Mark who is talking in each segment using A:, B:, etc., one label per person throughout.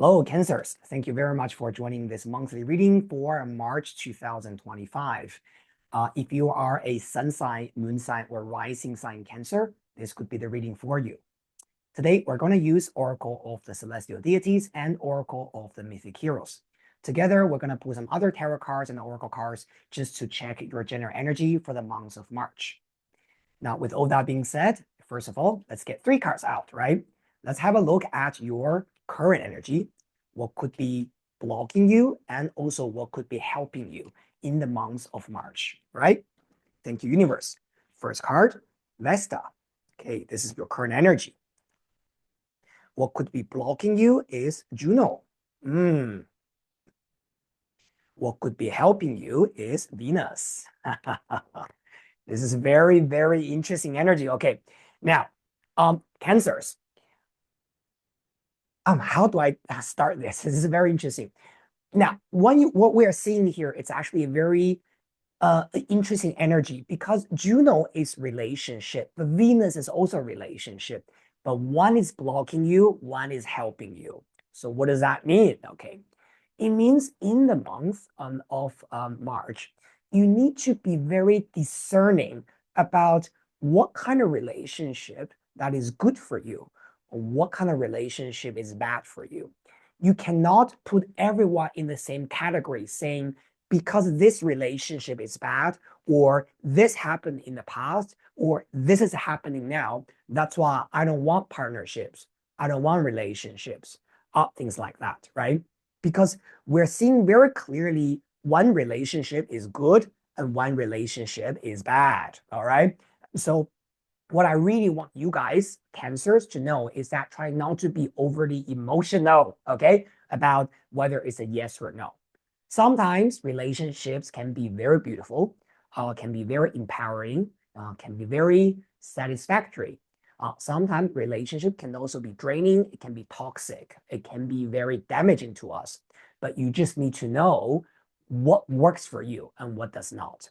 A: Hello, Cancers. Thank you very much for joining this monthly reading for March 2025. If you are a sun sign, moon sign, or rising sign Cancer, this could be the reading for you. Today, we're going to use Oracle of the Celestial Deities and Oracle of the Mythic Heroes. Together, we're going to pull some other tarot cards and Oracle cards just to check your general energy for the month of March. Now, with all that being said, first of all, let's get 3 cards out, right? Let's have a look at your current energy, what could be blocking you, and also what could be helping you in the month of March, right? Thank you, universe. First card, Vesta. Okay, this is your current energy. What could be blocking you is Juno. What could be helping you is Venus. This is very, very interesting energy. Okay, now, Cancers. How do I start this? This is very interesting. Now, what we are seeing here, it's actually a very interesting energy because Juno is relationship, but Venus is also relationship. But one is blocking you, one is helping you. So what does that mean? Okay, it means in the month of March, you need to be very discerning about what kind of relationship that is good for you, or what kind of relationship is bad for you. You cannot put everyone in the same category saying, because this relationship is bad, or this happened in the past, or this is happening now, that's why I don't want partnerships. I don't want relationships, things like that, right? Because we're seeing very clearly one relationship is good and one relationship is bad, all right? So what I really want you guys, Cancers, to know is that try not to be overly emotional, okay, about whether it's a yes or no. Sometimes relationships can be very beautiful, can be very empowering, can be very satisfactory. Sometimes relationship can also be draining, it can be toxic, it can be very damaging to us. But you just need to know what works for you and what does not.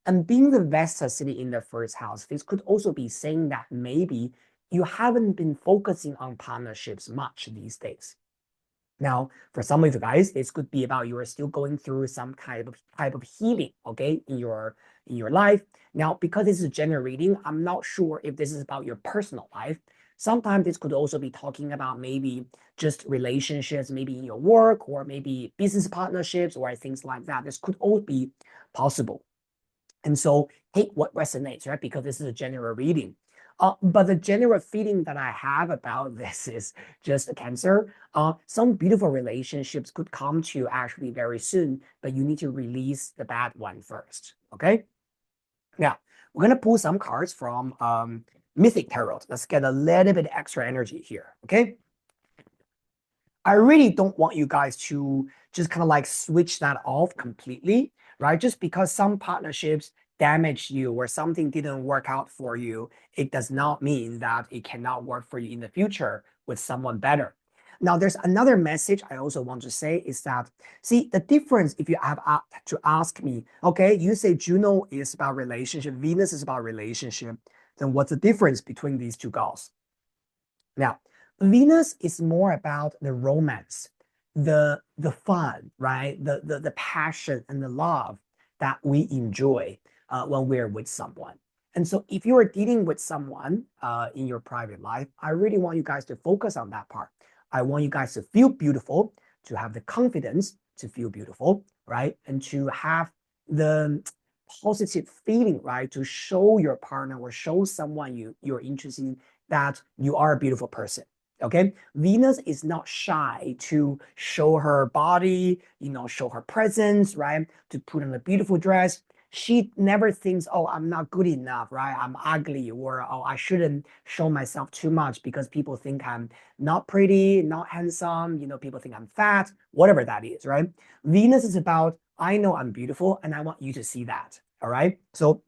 A: And being the Vesta sitting in the first house, this could also be saying that maybe you haven't been focusing on partnerships much these days. Now, for some of you guys, this could be about you are still going through some type of healing, okay, in your life. Now, because this is a general reading, I'm not sure if this is about your personal life. Sometimes this could also be talking about maybe just relationships, maybe in your work, or maybe business partnerships, or things like that. This could all be possible. And so take what resonates, right? Because this is a general reading. But the general feeling that I have about this is just a Cancer. Some beautiful relationships could come to you actually very soon, but you need to release the bad one first, okay? Now, we're going to pull some cards from Mythic Tarot. Let's get a little bit extra energy here, okay? I really don't want you guys to just kind of like switch that off completely, right? Just because some partnerships damage you or something didn't work out for you, it does not mean that it cannot work for you in the future with someone better. Now, there's another message I also want to say is that, see, the difference if you have to ask me, okay, you say Juno is about relationship, Venus is about relationship, then what's the difference between these two goals? Now, Venus is more about the romance, the fun, right? The passion and the love that we enjoy when we're with someone. And so if you are dealing with someone in your private life, I really want you guys to focus on that part. I want you guys to feel beautiful, to have the confidence to feel beautiful, right? And to have the positive feeling, right? To show your partner or show someone you're interested in that you are a beautiful person. Okay, Venus is not shy to show her body, show her presence, right? To put on a beautiful dress. She never thinks, oh, I'm not good enough, right? I'm ugly, or oh, I shouldn't show myself too much because people think I'm not pretty, not handsome, people think I'm fat, whatever that is, right? Venus is about, I know I'm beautiful and I want you to see that, all right? So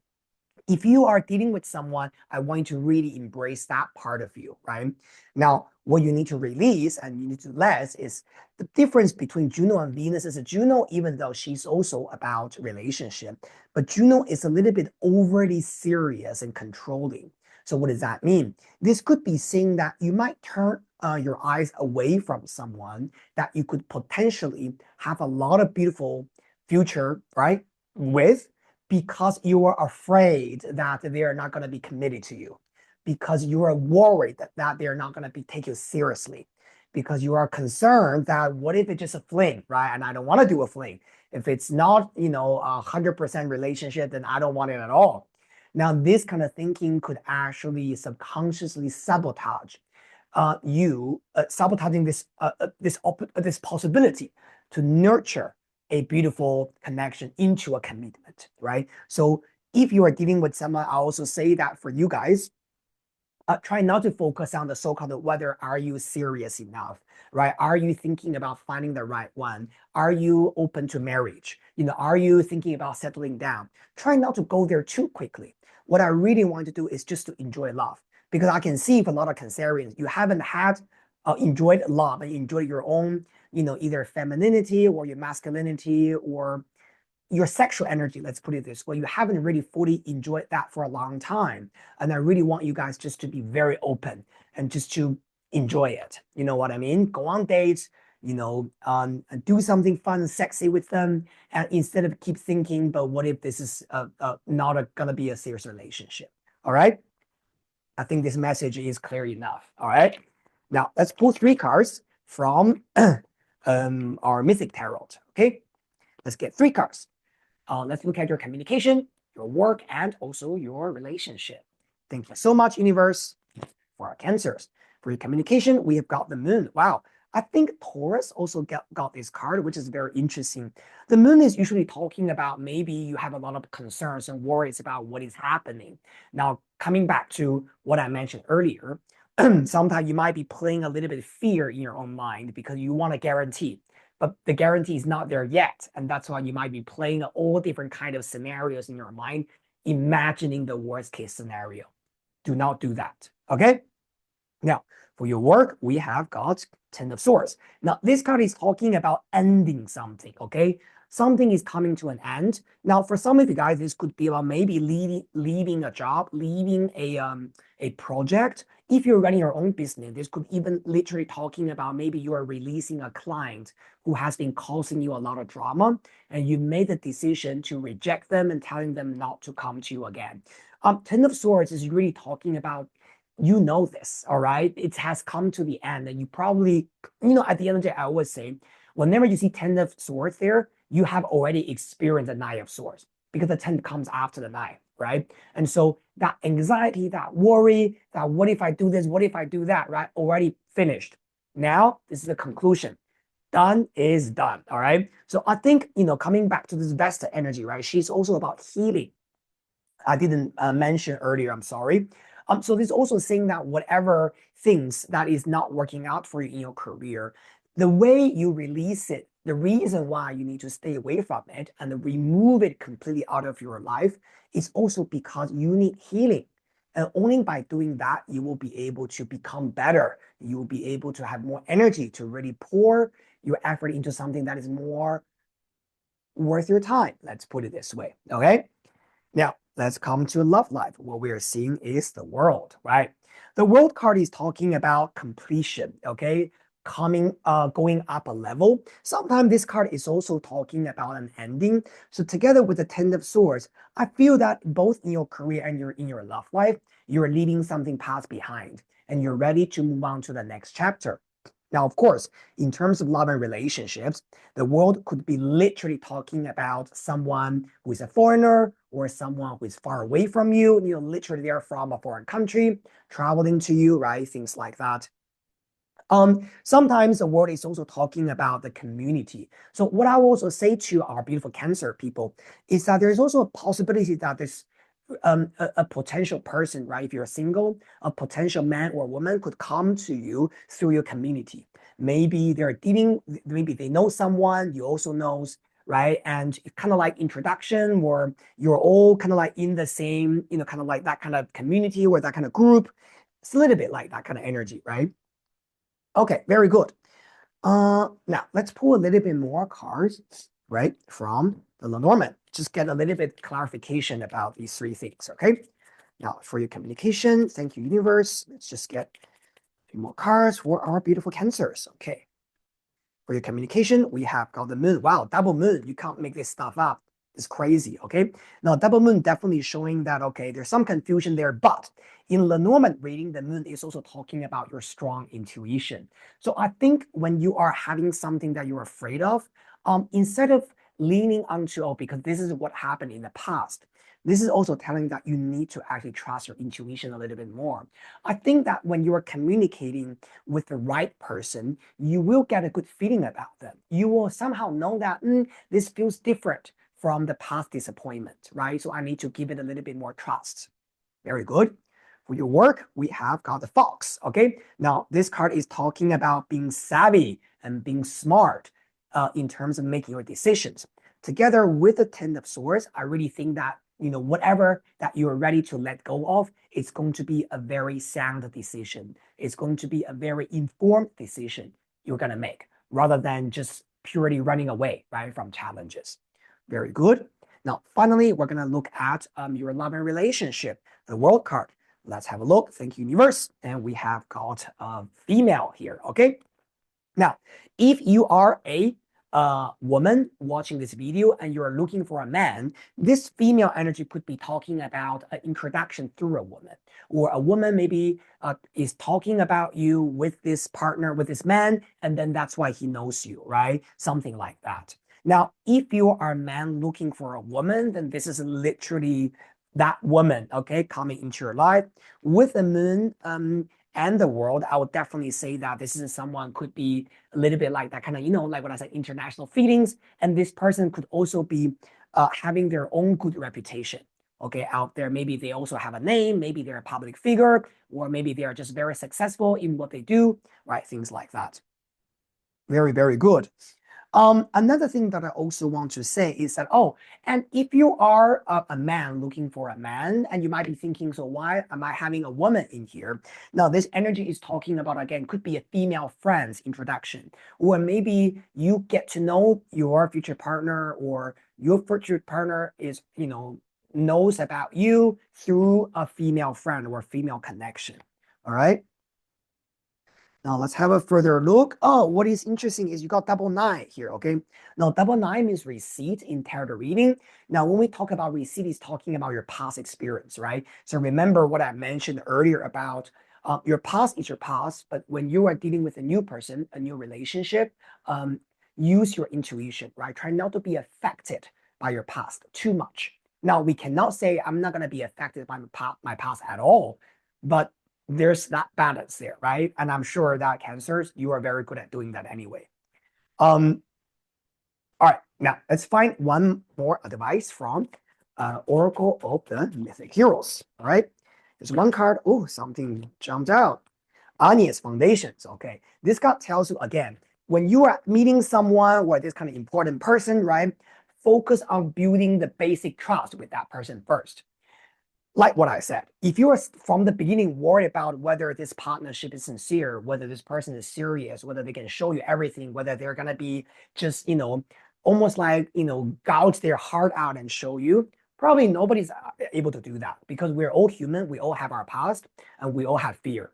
A: if you are dealing with someone, I want you to really embrace that part of you, right? Now, what you need to release and you need to let is the difference between Juno and Venus is that Juno, even though she's also about relationship, but Juno is a little bit overly serious and controlling. So what does that mean? This could be saying that you might turn your eyes away from someone that you could potentially have a lot of beautiful future, right, with, because you are afraid that they are not going to be committed to you, because you are worried that they are not going to be take you seriously, because you are concerned that what if it's just a fling, right? And I don't want to do a fling. If it's not, 100% relationship, then I don't want it at all. Now, this kind of thinking could actually subconsciously sabotage you, sabotaging this possibility to nurture a beautiful connection into a commitment, right? So if you are dealing with someone, I also say that for you guys, try not to focus on the so-called whether are you serious enough, right? Are you thinking about finding the right one? Are you open to marriage? Are you thinking about settling down? Try not to go there too quickly. What I really want to do is just to enjoy love, because I can see for a lot of Cancerians, you haven't had enjoyed love and enjoyed your own, either femininity or your masculinity or your sexual energy, let's put it this way. You haven't really fully enjoyed that for a long time. And I really want you guys just to be very open and just to enjoy it. You know what I mean? Go on dates, and do something fun and sexy with them. And instead of keep thinking, but what if this is not gonna be a serious relationship? All right. I think this message is clear enough. All right. Now let's pull 3 cards from our Mythic Tarot. Okay. Let's get 3 cards. Let's look at your communication, your work, and also your relationship. Thank you so much, universe, for our cancers. For your communication, we have got the moon. Wow. I think Taurus also got this card, which is very interesting. The moon is usually talking about maybe you have a lot of concerns and worries about what is happening. Now, coming back to what I mentioned earlier, sometimes you might be playing a little bit of fear in your own mind because you want a guarantee, but the guarantee is not there yet. And that's why you might be playing all different kind of scenarios in your mind, imagining the worst case scenario. Do not do that. Okay. Now, for your work, we have got 10 of Swords. Now, this card is talking about ending something, okay? Something is coming to an end. Now, for some of you guys, this could be about maybe leaving a job, leaving a project. If you're running your own business, this could even literally talking about maybe you are releasing a client who has been causing you a lot of drama, and you made the decision to reject them and telling them not to come to you again. 10 of Swords is really talking about, this, all right? It has come to the end, and you probably, at the end of the day, I always say, whenever you see 10 of Swords there, you have already experienced the Nine of Swords, because the 10 comes after the 9, right? And so that anxiety, that worry, that what if I do this, what if I do that, right? Already finished. Now, this is the conclusion. Done is done, all right? So I think, coming back to this Vesta energy, right? She's also about healing. I didn't mention earlier, I'm sorry. So this also saying that whatever things that is not working out for you in your career, the way you release it, the reason why you need to stay away from it and remove it completely out of your life is also because you need healing. And only by doing that, you will be able to become better. You will be able to have more energy to really pour your effort into something that is more worth your time. Let's put it this way. Okay. Now, let's come to love life. What we are seeing is the world, right? The world card is talking about completion, okay? Going up a level. Sometimes this card is also talking about an ending. So together with the 10 of Swords, I feel that both in your career and in your love life, you're leaving something past behind and you're ready to move on to the next chapter. Now, of course, in terms of love and relationships, the world could be literally talking about someone who is a foreigner or someone who is far away from you. Literally they're from a foreign country, traveling to you, right? Things like that. Sometimes the world is also talking about the community. So what I will also say to our beautiful Cancer people is that there's also a possibility that this a potential person, right? If you're single, a potential man or woman could come to you through your community. Maybe maybe they know someone you also knows, right? And kind of like introduction, or you're all kind of like in the same, kind of like that kind of community or that kind of group. It's a little bit like that kind of energy, right? Okay, very good. Now let's pull a little bit more cards, right, from the Lenormand. Just get a little bit clarification about these 3 things, okay? Now, for your communication, thank you, universe. Let's just get few more cards for our beautiful Cancers. Okay. For your communication, we have got the moon. Wow, double moon. You can't make this stuff up. It's crazy, okay? Now, double moon definitely showing that, okay, there's some confusion there, but in Lenormand reading, the moon is also talking about your strong intuition. So I think when you are having something that you're afraid of, instead of leaning onto, oh, because this is what happened in the past, this is also telling that you need to actually trust your intuition a little bit more. I think that when you are communicating with the right person, you will get a good feeling about them. You will somehow know that this feels different from the past disappointment, right? So I need to give it a little bit more trust. Very good. For your work, we have got the Fox, okay? Now, this card is talking about being savvy and being smart in terms of making your decisions. Together with the Ten of Swords, I really think that, whatever that you're ready to let go of, it's going to be a very sound decision. It's going to be a very informed decision you're going to make rather than just purely running away, right, from challenges. Very good. Now, finally, we're going to look at your love and relationship, the World card. Let's have a look. Thank you, universe. And we have got a female here, okay? Now, if you are a woman watching this video and you're looking for a man, this female energy could be talking about an introduction through a woman, or a woman maybe is talking about you with this partner, with this man, and then that's why he knows you, right? Something like that. Now, if you are a man looking for a woman, then this is literally that woman, okay, coming into your life. With the moon and the world, I would definitely say that this is someone could be a little bit like that kind of, like what I said, international feelings. And this person could also be having their own good reputation, okay, out there. Maybe they also have a name, maybe they're a public figure, or maybe they are just very successful in what they do, right? Things like that. Very, very good. Another thing that I also want to say is that, and if you are a man looking for a man, and you might be thinking, so why am I having a woman in here? Now, this energy is talking about, again, could be a female friend's introduction, or maybe you get to know your future partner, or your future partner is, knows about you through a female friend or a female connection. All right. Now let's have a further look. Oh, what is interesting is you got double nine here, okay? Now double nine means receipt in tarot reading. Now when we talk about receipt, it's talking about your past experience, right? So remember what I mentioned earlier about your past is your past, but when you are dealing with a new person, a new relationship, use your intuition, right? Try not to be affected by your past too much. Now we cannot say I'm not going to be affected by my past at all, but there's that balance there, right? And I'm sure that Cancers, you are very good at doing that anyway. All right, now let's find one more advice from Oracle of the Mythic Heroes. All right, there's one card. Oh, something jumped out. Anya's Foundations. Okay, this card tells you again, when you are meeting someone or this kind of important person, right? Focus on building the basic trust with that person first. Like what I said, if you are from the beginning worried about whether this partnership is sincere, whether this person is serious, whether they can show you everything, whether they're going to be just, almost like, gouge their heart out and show you, probably nobody's able to do that because we're all human. We all have our past and we all have fear.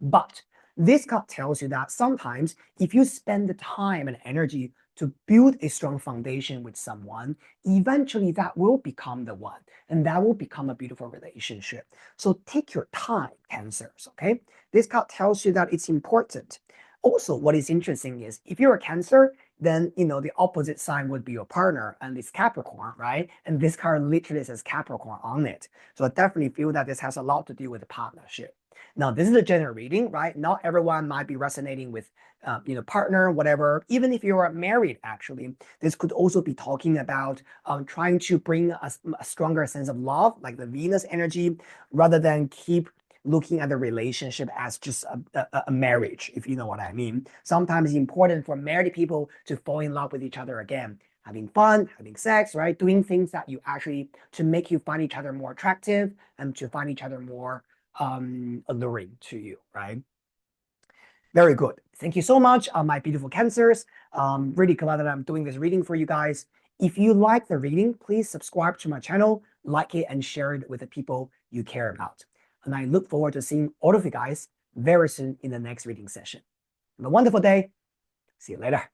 A: But this card tells you that sometimes if you spend the time and energy to build a strong foundation with someone, eventually that will become the one, and that will become a beautiful relationship. So take your time, Cancers, okay? This card tells you that it's important. Also, what is interesting is if you're a Cancer, then the opposite sign would be your partner, and it's Capricorn, right? And this card literally says Capricorn on it. So I definitely feel that this has a lot to do with the partnership. Now, this is a general reading, right? Not everyone might be resonating with, partner, whatever. Even if you are married, actually, this could also be talking about trying to bring a stronger sense of love, like the Venus energy, rather than keep looking at the relationship as just a marriage, if you know what I mean. Sometimes it's important for married people to fall in love with each other again. Having fun, having sex, right? Doing things that you actually, to make you find each other more attractive and to find each other more alluring to you, right? Very good. Thank you so much, my beautiful Cancers. Really glad that I'm doing this reading for you guys. If you like the reading, please subscribe to my channel, like it, and share it with the people you care about. And I look forward to seeing all of you guys very soon in the next reading session. Have a wonderful day. See you later.